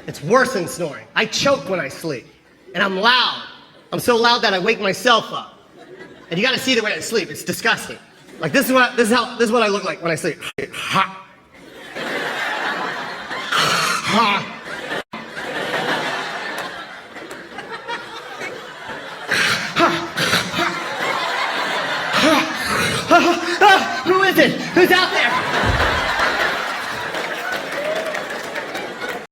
It's worse than snoring. I choke when I sleep. And I'm loud. I'm so loud that I wake myself up. And you gotta see the way I sleep. It's disgusting. Like this is what I look like when I sleep. Ha. Ha. Who is it? Who's out there?